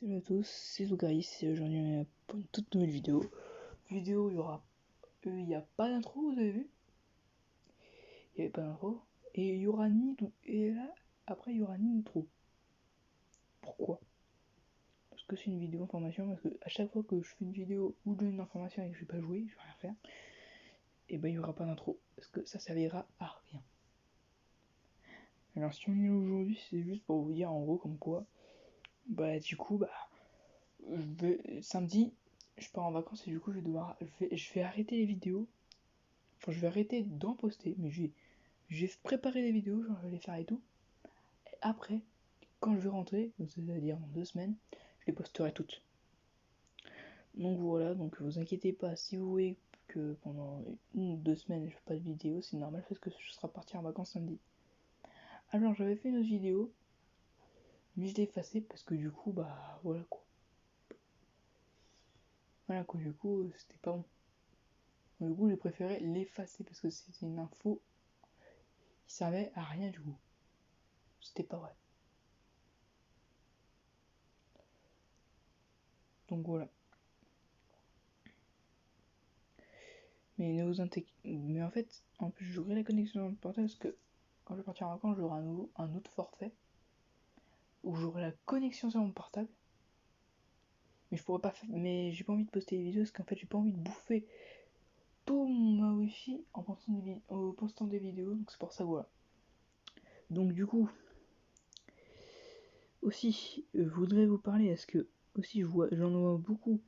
Salut à tous, c'est Zoukaris et aujourd'hui pour une toute nouvelle vidéo. Il y a pas d'intro, vous avez vu? Il y avait pas d'intro et il y aura et là après il y aura ni d'intro. Pourquoi? Parce que c'est une vidéo information, parce que à chaque fois que je fais une vidéo ou je donne une information et que je vais pas jouer, je vais rien faire, et ben il y aura pas d'intro parce que ça servira à rien. Alors si on est là aujourd'hui, c'est juste pour vous dire en gros comme quoi, samedi je pars en vacances et du coup je vais arrêter les vidéos. Enfin, je vais arrêter d'en poster, mais je vais préparer les vidéos, genre je vais les faire et tout. Et après, quand je vais rentrer, c'est-à-dire dans 2 semaines, je les posterai toutes. Donc voilà, donc vous inquiétez pas, si vous voyez que pendant 1 ou 2 semaines je fais pas de vidéo, c'est normal parce que je serai parti en vacances samedi. Alors j'avais fait une autre vidéo, mais je l'ai effacée parce que du coup, bah voilà quoi. Voilà quoi, du coup, c'était pas bon. Du coup, j'ai préféré l'effacer parce que c'était une info qui servait à rien du coup. C'était pas vrai. Donc voilà. Mais en fait, en plus, j'aurai la connexion dans le portable parce que quand je vais partir en vacances, j'aurai un autre forfait où j'aurai la connexion sur mon portable. Mais je pourrais pas faire. Mais j'ai pas envie de poster des vidéos parce qu'en fait, j'ai pas envie de bouffer tout ma wifi en postant des vidéos. Donc c'est pour ça, voilà. Donc du coup, aussi, je voudrais vous parler. Est-ce que aussi j'en vois beaucoup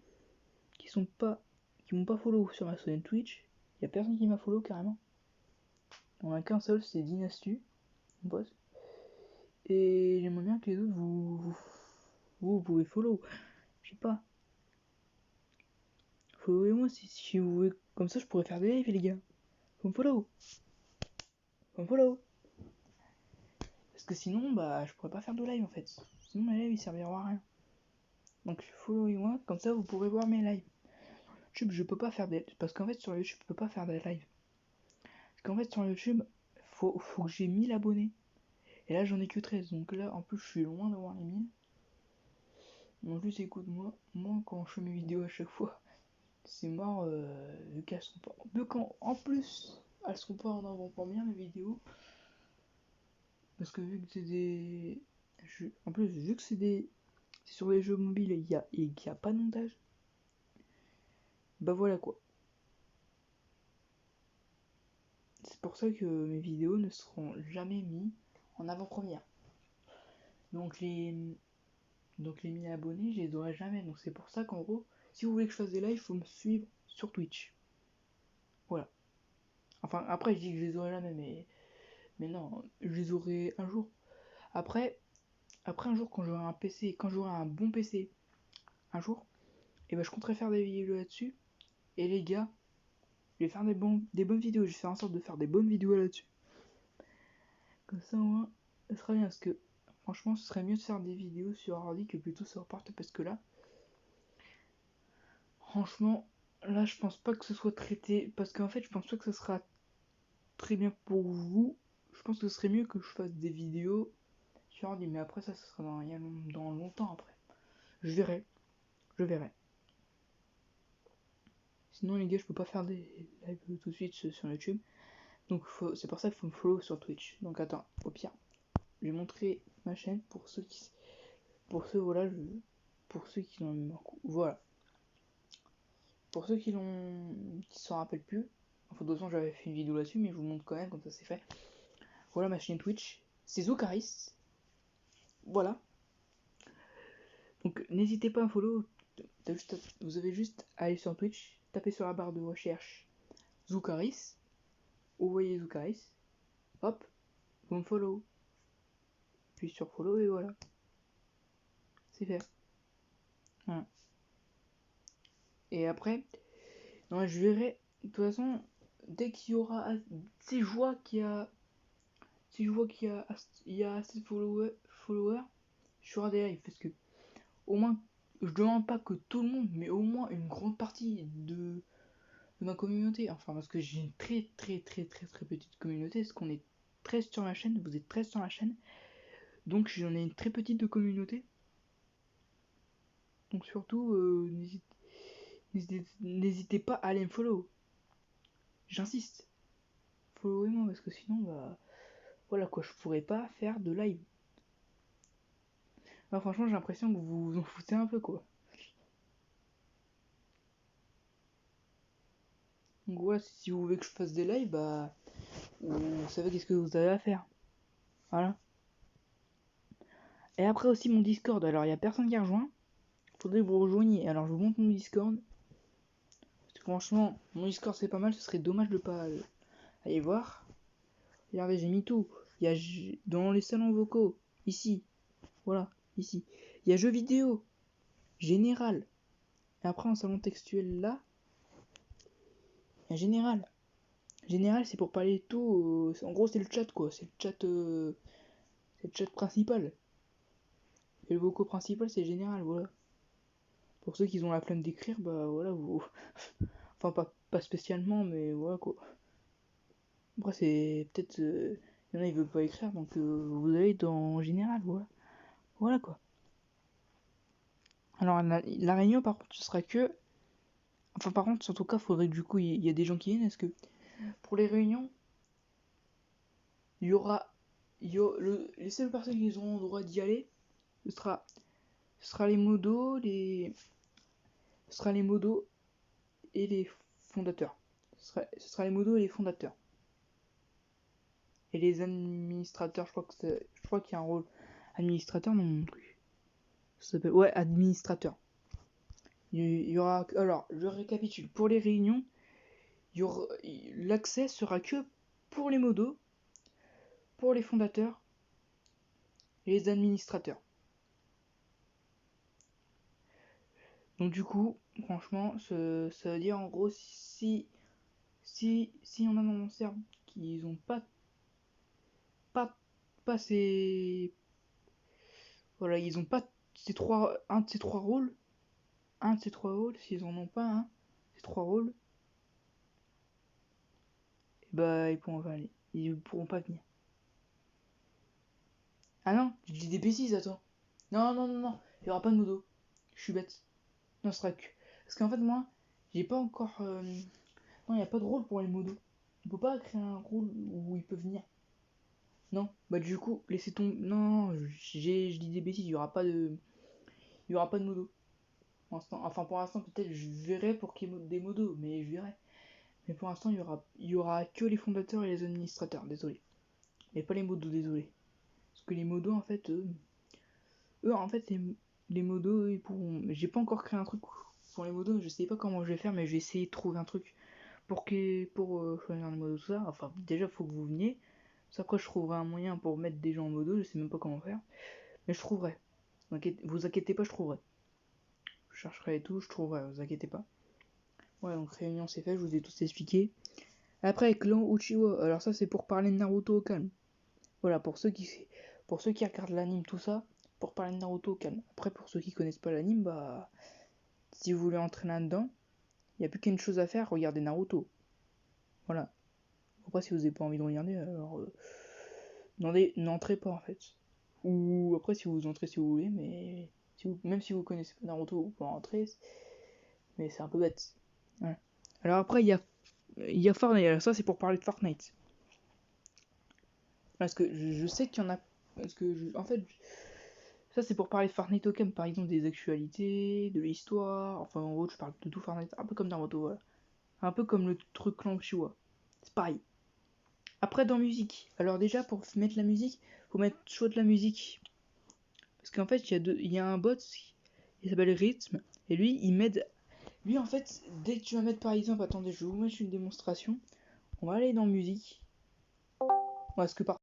qui m'ont pas follow sur ma chaîne Twitch. Y a personne qui m'a follow carrément. On a qu'un seul, c'est Dynastu, mon boss. Et j'aimerais bien que les autres vous pouvez follow. Je sais pas. Followez-moi si vous voulez. Comme ça je pourrais faire des lives les gars. Faut me follow. Faut me follow. Parce que sinon bah je pourrais pas faire de live en fait. Sinon mes lives ils serviront à rien. Donc followez-moi, comme ça vous pourrez voir mes lives. YouTube je peux pas faire des. Parce qu'en fait sur YouTube je peux pas faire des lives. Parce qu'en fait sur YouTube faut que j'ai 1000 abonnés. Et là j'en ai que 13. Donc là en plus je suis loin d'avoir les 1000. Donc juste écoute-moi, moi quand je fais mes vidéos à chaque fois, c'est mort vu qu'elles sont pas. Vu qu'en en plus elles sont pas en avant-première mes vidéos. Parce que vu que c'est des. En plus, vu que c'est sur les jeux mobiles et qu'il y a pas de montage, bah voilà quoi. C'est pour ça que mes vidéos ne seront jamais mises en avant-première. Donc les. Donc les 1000 abonnés, je les aurai jamais. Donc c'est pour ça qu'en gros, si vous voulez que je fasse des lives, il faut me suivre sur Twitch. Voilà. Enfin, après, je dis que je les aurai jamais, mais non, je les aurai un jour. Après un jour, quand j'aurai un PC, quand j'aurai un bon PC, un jour, et ben je compterai faire des vidéos là-dessus. Et les gars, je vais faire des bonnes vidéos. Je vais faire en sorte de faire des bonnes vidéos là-dessus. Comme ça, au moins, ça sera bien. Parce que, franchement, ce serait mieux de faire des vidéos sur ordi que plutôt sur portable. Parce que là, franchement, là, je pense pas que ce soit traité. Parce qu'en fait, je pense pas que ce sera très bien pour vous. Je pense que ce serait mieux que je fasse des vidéos sur ordi. Mais après, ça sera dans longtemps après. Je verrai. Je verrai. Sinon, les gars, je peux pas faire des lives tout de suite sur YouTube. Donc, c'est pour ça qu'il faut me follow sur Twitch. Donc, attends, au pire. Je vais montrer ma chaîne pour ceux qui. Pour ceux, voilà, pour ceux qui l'ont. Voilà. Pour ceux qui s'en rappellent plus. Enfin, de toute façon, j'avais fait une vidéo là-dessus, mais je vous montre quand même, comme ça c'est fait. Voilà ma chaîne Twitch. C'est Zoukaris. Voilà. Donc, n'hésitez pas à follow. Vous avez juste à aller sur Twitch, taper sur la barre de recherche Zoukaris. Vous voyez Zoukaris. Hop, vous me follow. Puis sur follow et voilà. C'est fait. Voilà. Et après, non, je verrai. De toute façon, dès qu'il y aura. Si je vois qu'il y a. Si je vois il y a assez de followers, je ferai des lives. Parce que, au moins, je demande pas que tout le monde, mais au moins une grande partie de ma communauté. Enfin, parce que j'ai une très petite communauté. Parce qu'on est 13 sur la chaîne. Vous êtes 13 sur la chaîne. Donc, j'en ai une très petite de communauté. Donc surtout, n'hésitez pas à aller me follow. J'insiste. Followez-moi parce que sinon, bah, voilà quoi, je pourrais pas faire de live. Bah, franchement, j'ai l'impression que vous vous en foutez un peu quoi. Donc voilà, si vous voulez que je fasse des lives, bah, vous savez qu'est-ce que vous avez à faire. Voilà. Et après aussi mon Discord, alors il y a personne qui a rejoint. Faudrait que vous rejoigniez. Alors je vous montre mon Discord. Parce que franchement, mon Discord c'est pas mal, ce serait dommage de pas aller voir. Regardez, j'ai mis tout. Il y a dans les salons vocaux, ici. Voilà, ici. Il y a jeux vidéo, général. Et après en salon textuel là, il y a général. Général c'est pour parler de tout. En gros c'est le chat quoi. C'est le chat principal. Et le vocaux principal c'est général, voilà. Pour ceux qui ont la flemme d'écrire, bah voilà, vous. Enfin pas spécialement, mais voilà quoi. Après c'est peut-être. Il y en a ils veulent pas écrire, donc vous allez dans général, voilà. Voilà quoi. Alors la réunion par contre ce sera que. Enfin par contre en tout cas faudrait que du coup il y a des gens qui viennent, est-ce que pour les réunions il y aura. Les seules personnes qui auront le droit d'y aller, ce sera les modos, ce sera les modos et les fondateurs. Ce sera les modos et les fondateurs. Et les administrateurs, je crois qu'il y a un rôle administrateur dans mon truc. Ça s'appelle ouais, administrateur. Il y aura alors, je récapitule. Pour les réunions, l'accès sera que pour les modos, pour les fondateurs et les administrateurs. Donc du coup, franchement, ça veut dire en gros si on a dans mon serve qu'ils ont pas ces voilà, ils ont pas un de ces trois rôles, s'ils en ont pas un, ces trois rôles, bah ils pourront pas aller, ils pourront pas venir. Ah non, je dis des bêtises, attends. Non, il y aura pas de modo. Je suis bête. Non, ce sera que. Parce qu'en fait, moi, j'ai pas encore. Non, il n'y a pas de rôle pour les modos. On peut pas créer un rôle où ils peuvent venir. Non, bah du coup, laissez tomber. Non, je dis des bêtises, il y aura pas de. Il y aura pas de modo. Enfin, pour l'instant, peut-être je verrai pour qu'il y ait des modos, mais je verrai. Mais pour l'instant, il y aura que les fondateurs et les administrateurs, désolé. Et pas les modos, désolé. Parce que les modos, en fait, eux en fait, les modos, ils pourront. J'ai pas encore créé un truc pour les modos, je sais pas comment je vais faire, mais je vais essayer de trouver un truc pour choisir les modos, tout ça. Enfin, déjà, faut que vous veniez. Après, je trouverai un moyen pour mettre des gens en modo, je sais même pas comment faire. Mais je trouverai. Vous inquiétez pas, je trouverai. Je chercherai et tout, je trouverai, vous inquiétez pas. Ouais, donc réunion c'est fait, je vous ai tout expliqué. Après, clan Uchiwa, alors ça c'est pour parler de Naruto au calme. Voilà, pour ceux qui regardent l'anime, tout ça, pour parler de Naruto au calme. Après, pour ceux qui connaissent pas l'anime, bah, si vous voulez entrer là-dedans, il n'y a plus qu'une chose à faire, regardez Naruto. Voilà. Après, si vous n'avez pas envie de regarder, alors n'entrez pas en fait. Ou après, si vous entrez si vous voulez, mais même si vous connaissez pas Naruto, vous pouvez entrer, mais c'est un peu bête. Ouais. Alors après, il y a Fortnite, alors ça c'est pour parler de Fortnite. Parce que je sais qu'il y en a. Parce que, en fait, ça c'est pour parler de Fortnite au camp, par exemple des actualités, de l'histoire, enfin en gros je parle de tout Fortnite, un peu comme Naruto, voilà. Un peu comme le truc clan Uchiwa. C'est pareil. Après dans musique, alors déjà pour mettre la musique, faut mettre choix de la musique. Parce qu'en fait il y a un bot, il s'appelle Rhythm, et lui il m'aide. Lui en fait, dès que tu vas mettre par exemple, attendez je vais vous mettre une démonstration, on va aller dans musique. Parce que par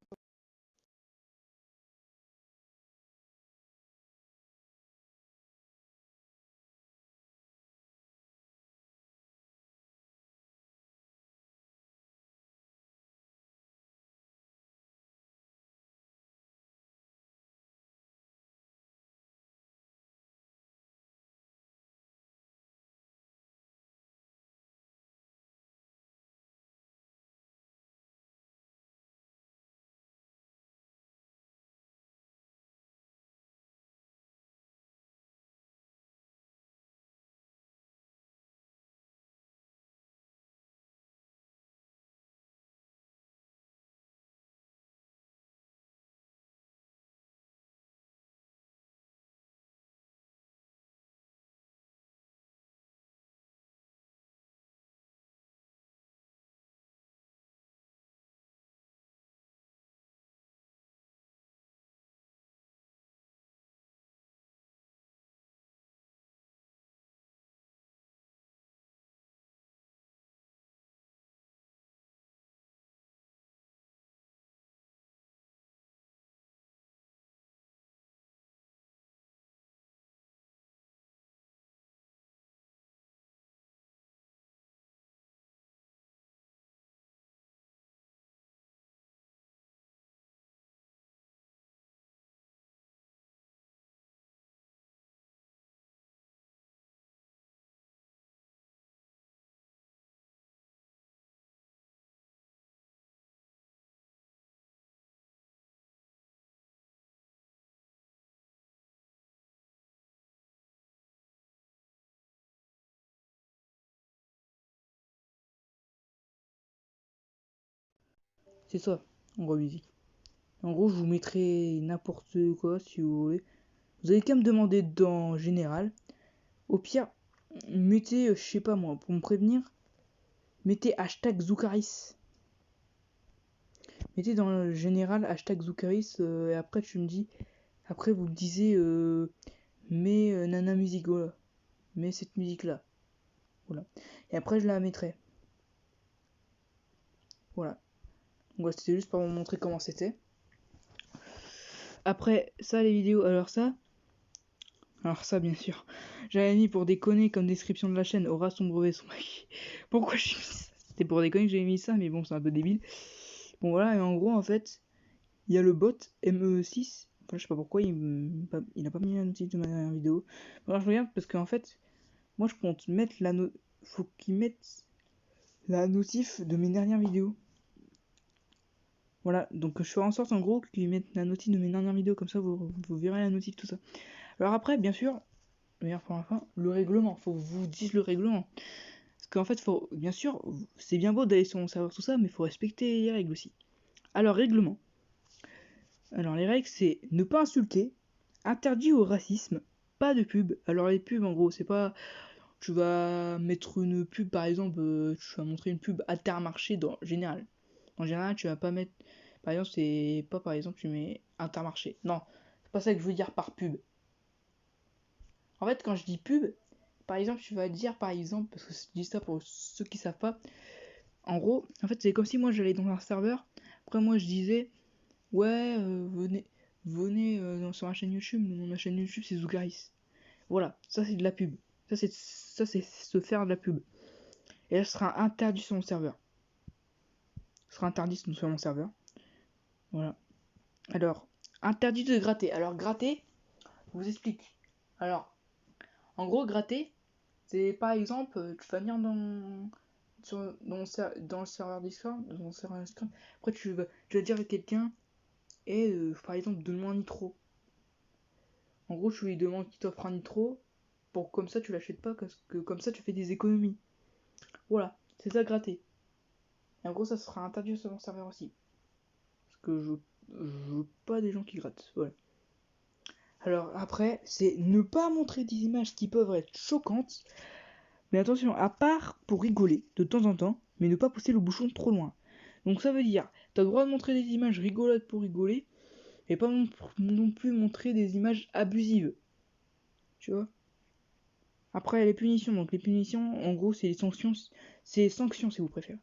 C'est ça, en gros, musique. En gros, je vous mettrai n'importe quoi si vous voulez. Vous avez qu'à me demander dans général. Au pire, mettez, je sais pas moi, pour me prévenir, mettez hashtag Zoukaris. Mettez dans le général hashtag Zoukaris et après tu me dis, après vous me disiez, mets Nana Musique, voilà. Mets cette musique là. Voilà. Et après je la mettrai. Voilà. Donc c'était juste pour vous montrer comment c'était. Après ça les vidéos, alors ça bien sûr, j'avais mis pour déconner comme description de la chaîne, aura son brevet son mec. Pourquoi j'ai mis ça? C'était pour déconner que j'avais mis ça, mais bon c'est un peu débile. Bon voilà, et en gros en fait, il y a le bot ME6. Enfin, je sais pas pourquoi il a pas mis la notif de ma dernière vidéo. Alors je regarde parce qu'en fait, moi je compte mettre faut qu'il mette la notif de mes dernières vidéos. Voilà, donc je ferai en sorte en gros qu'il mette la notif de mes dernières vidéos, comme ça vous verrez la notif, tout ça. Alors après, bien sûr, pour la fin, le règlement, faut que vous dise le règlement. Parce qu'en fait, bien sûr, c'est bien beau d'aller sur mon serveur, tout ça, mais il faut respecter les règles aussi. Alors, règlement. Alors, les règles, c'est ne pas insulter, interdit au racisme, pas de pub. Alors, les pubs, en gros, c'est pas. Tu vas mettre une pub, par exemple, tu vas montrer une pub Intermarché dans général. En général, tu vas pas mettre. Par exemple, c'est pas par exemple, tu mets Intermarché. Non, c'est pas ça que je veux dire par pub. En fait, quand je dis pub, par exemple, tu vas dire, par exemple, parce que je dis ça pour ceux qui savent pas, en gros, en fait, c'est comme si moi j'allais dans un serveur, après moi je disais, ouais, venez sur ma chaîne YouTube, ma chaîne YouTube c'est Zoukaris. Voilà, ça c'est de la pub. Ça c'est se faire de la pub. Et là, ce sera interdit sur mon serveur. Ce sera interdit sur mon serveur. Voilà. Alors, interdit de gratter. Alors, gratter, je vous explique. Alors, en gros, gratter, c'est par exemple, tu vas venir dans le serveur Discord, après tu vas dire à quelqu'un, et par exemple, donne-moi un nitro. En gros, tu lui demandes qu'il t'offre un nitro, pour comme ça tu l'achètes pas, parce que comme ça tu fais des économies. Voilà, c'est ça gratter. Et en gros, ça sera interdit sur mon serveur aussi. Parce que je veux pas des gens qui grattent. Voilà. Alors après, c'est ne pas montrer des images qui peuvent être choquantes. Mais attention, à part pour rigoler de temps en temps, mais ne pas pousser le bouchon trop loin. Donc ça veut dire, t'as le droit de montrer des images rigolotes pour rigoler, et pas non plus montrer des images abusives. Tu vois? Après, les punitions. Donc les punitions, en gros, c'est les sanctions. C'est les sanctions si vous préférez.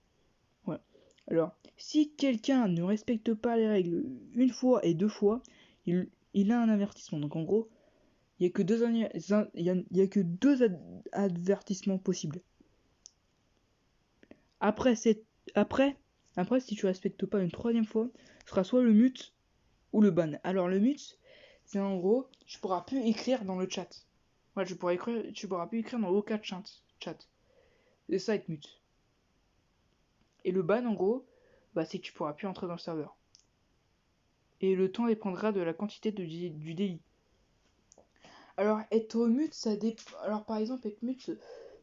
Voilà. Alors, si quelqu'un ne respecte pas les règles une fois et deux fois, il a un avertissement. Donc en gros, il n'y a que deux avertissements possibles. Après, si tu respectes pas une troisième fois, ce sera soit le mute ou le ban. Alors le mute, c'est en gros, tu pourras plus écrire dans le chat. Ouais, tu pourras plus écrire dans aucun chat. C'est ça être mute. Et le ban, en gros, c'est que tu pourras plus entrer dans le serveur. Et le temps dépendra de la quantité du délit. Alors être mute, alors par exemple être mute,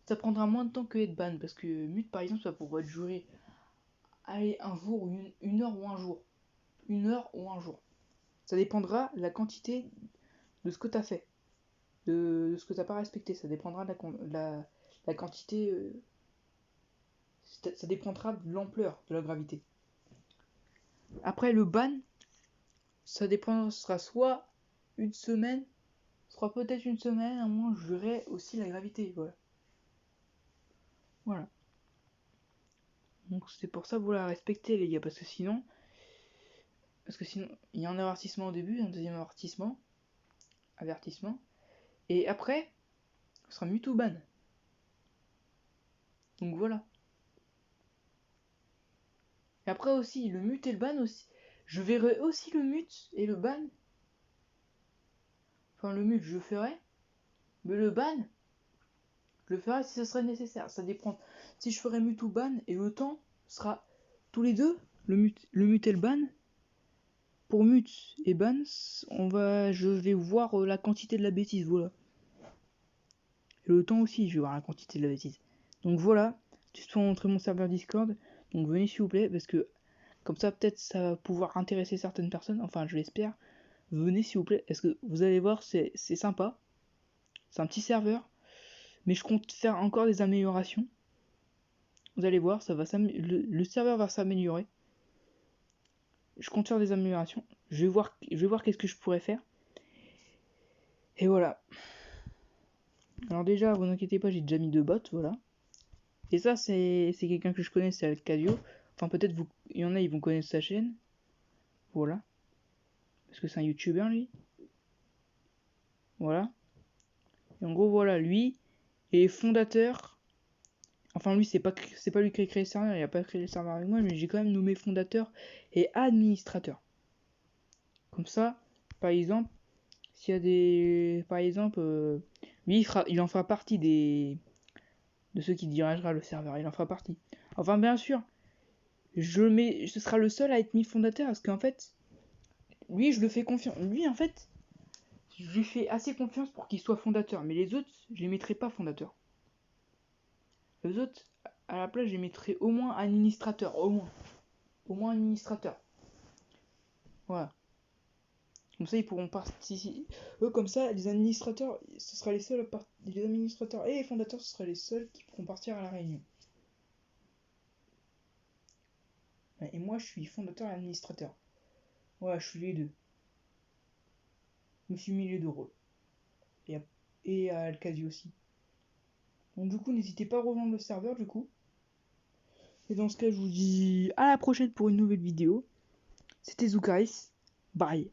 ça prendra moins de temps que être ban, parce que mute par exemple ça pourrait durer un jour ou une heure ou un jour. Une heure ou un jour. Ça dépendra de la quantité de ce que tu as fait, de ce que tu n'as pas respecté. Ça dépendra de la quantité. Ça dépendra de l'ampleur, de la gravité. Après le ban, ça sera soit une semaine, soit peut-être une semaine, à moins je verrai aussi la gravité. Voilà. Donc c'est pour ça que vous la respectez les gars, parce que sinon il y a un avertissement au début, un deuxième avertissement, et après ce sera mute ou ban. Donc voilà. Et après aussi le mute et le ban aussi. Je verrai aussi le mute et le ban. Enfin le mute je ferai, mais le ban je le ferai si ce serait nécessaire. Ça dépend. Si je ferai mute ou ban et le temps sera tous les deux, le mute et le ban. Pour mute et ban, je vais voir la quantité de la bêtise, voilà. Et le temps aussi, je vais voir la quantité de la bêtise. Donc voilà, juste pour montrer mon serveur Discord. Donc venez s'il vous plaît, parce que Comme ça, peut-être ça va pouvoir intéresser certaines personnes. Enfin, je l'espère. Venez s'il vous plaît. Est-ce que vous allez voir, c'est sympa. C'est un petit serveur. Mais je compte faire encore des améliorations. Vous allez voir, ça va le serveur va s'améliorer. Je compte faire des améliorations. Je vais voir qu'est-ce que je pourrais faire. Et voilà. Alors déjà, vous inquiétez pas, j'ai déjà mis 2 bots, voilà. Et ça, c'est quelqu'un que je connais, c'est Alcadio. Enfin, peut-être il y en a, ils vont connaître sa chaîne. Voilà. Parce que c'est un youtubeur, lui. Voilà. Et en gros, voilà, lui est fondateur. Enfin, lui, c'est pas lui qui a créé le serveur, il a pas créé le serveur avec moi, mais j'ai quand même nommé fondateur et administrateur. Comme ça, par exemple, s'il y a des... Par exemple, lui, il en fera partie de ceux qui dirigera le serveur, il en fera partie. Enfin, bien sûr, ce sera le seul à être mis fondateur, parce qu'en fait, lui, je le fais confiance. Lui, en fait, je lui fais assez confiance pour qu'il soit fondateur, mais les autres, je les mettrai pas fondateurs. Les autres, à la place, je les mettrai au moins administrateur, au moins administrateur. Voilà. Comme ça, ils pourront participer. Eux, comme ça, les administrateurs, ce sera les seuls les administrateurs et les fondateurs, ce seraient les seuls qui pourront partir à la réunion. Et moi, je suis fondateur et administrateur. Voilà, je suis les deux. Je me suis mis les deux rôles. Et à Alcasi aussi. Donc du coup, n'hésitez pas à rejoindre le serveur du coup. Et dans ce cas, je vous dis à la prochaine pour une nouvelle vidéo. C'était Zoukaris. Bye.